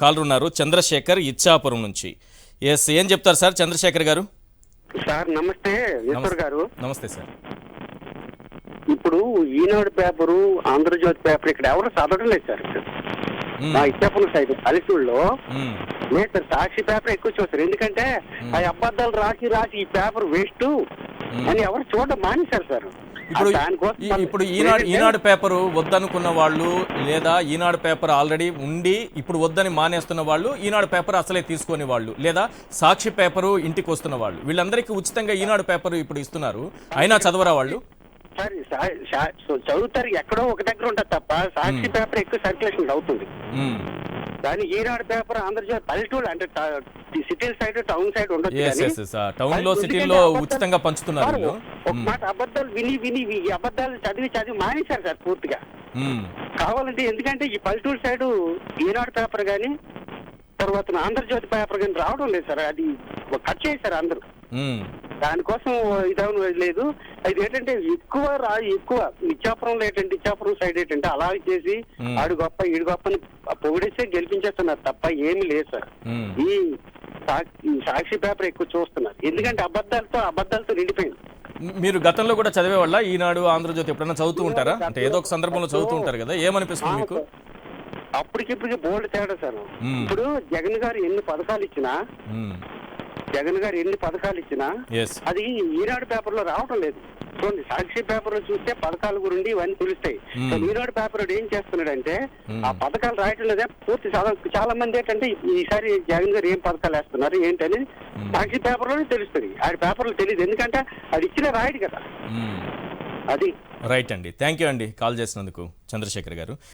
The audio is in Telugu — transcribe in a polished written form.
కాలర్ ఉన్నారు చంద్రశేఖర్ ఇచ్చాపురం నుంచి. ఎస్, ఏం చెప్తారు సార్ చంద్రశేఖర్ గారు? సార్ నమస్తే ఈశ్వర్ గారు. నమస్తే సార్. ఇప్పుడు ఈనాడు పేపరు, ఆంధ్రజ్యోతి పేపర్ ఇక్కడ ఎవరు చదవడం లేదు సార్. మా ఇచ్చాపురం సైడ్ పల్లెటూళ్ళలో లేదు సార్. సాక్షి పేపర్ ఎక్కువ చూస్తారు. ఎందుకంటే ఆ అబద్ధాలు రాసి రాసి ఈ పేపర్ వేస్ట్ అని ఎవరు చూడడం మానేశారు సార్. ఇప్పుడు ఈనాడు పేపరు వద్దనుకున్న వాళ్ళు, లేదా ఈనాడు పేపర్ ఆల్రెడీ ఉండి ఇప్పుడు వద్దని మానేస్తున్న వాళ్ళు, ఈనాడు పేపర్ అసలే తీసుకునే వాళ్ళు, లేదా సాక్షి పేపరు ఇంటికి వస్తున్న వాళ్ళు, వీళ్ళందరికీ ఉచితంగా ఈనాడు పేపర్ ఇప్పుడు ఇస్తున్నారు. అయినా చదవరా వాళ్ళు? చదువుతారు, ఎక్కడో ఒక దగ్గర ఉంటుంది తప్ప సాక్షి పేపర్ ఎక్కువ సర్క్యులేషన్ అవుతుంది. కానీ ఈనాడు పేపర్ ఆంధ్రజ్యోతి పల్లెటూళ్ళు అంటే సిటీ సైడ్, టౌన్ సైడ్ ఉండొచ్చు. టౌన్ లో సిటీలో ఉచితంగా పంచుతున్నారు. ఒక మాట అబద్ధాలు విని విని ఈ అబద్ధాలు చదివి చదివి మానేశారు సార్ పూర్తిగా. కావాలంటే ఎందుకంటే ఈ పల్లెటూరు సైడ్ ఈనాడు పేపర్ గానీ తర్వాత ఆంధ్రజ్యోతి పేపర్ కానీ రావడం లేదు సార్. అది కట్ చేశారు అందరూ. దానికోసం ఇదవడం లేదు. అది ఏంటంటే ఎక్కువ ఇచ్చాపురంలో ఏంటంటే ఇచ్చాపురం సైడ్ ఏంటంటే అలా చేసి ఆడు గొప్ప ఈడు గొప్ప అని పొగిడేస్తే గెలిపించేస్తున్నారు తప్ప ఏమి లేదు సార్. ఈ సాక్షి పేపర్ ఎక్కువ చూస్తున్నారు. ఎందుకంటే అబద్ధాలతో నిండిపోయింది. మీరు గతంలో కూడా చదివే వాళ్ళ ఈనాడు, ఆంధ్రజ్యోతి ఎప్పుడైనా చదువుతూ ఉంటారా? అంటే ఏదో ఒక సందర్భంలో చదువుతూ ఉంటారు కదా, ఏమనిపిస్తుంది మీకు? అప్పటికిప్పటికి బోల్డ్ తేడా సార్. ఇప్పుడు జగన్ గారు ఎన్ని పథకాలు ఇచ్చినా అది ఈనాడు పేపర్ లో రావడం లేదు. చూడండి, సాక్షి పేపర్ లో చూస్తే పథకాల గురించి ఇవన్నీ తెలుస్తాయి. ఈనాడు పేపర్ ఏం చేస్తున్నాడంటే ఆ పథకాలు రాయటం లేదే పూర్తి చాలా మంది ఏంటంటే ఈసారి జగన్ గారు ఏం పథకాలు వేస్తున్నారు ఏంటని సాక్షి పేపర్ లోనే తెలుస్తుంది. ఆడి పేపర్ లో తెలియదు. ఎందుకంటే అది ఇచ్చిన రాయడు కదా. అది రైట్ అండి. థ్యాంక్ యూ అండి కాల్ చేసినందుకు చంద్రశేఖర్ గారు.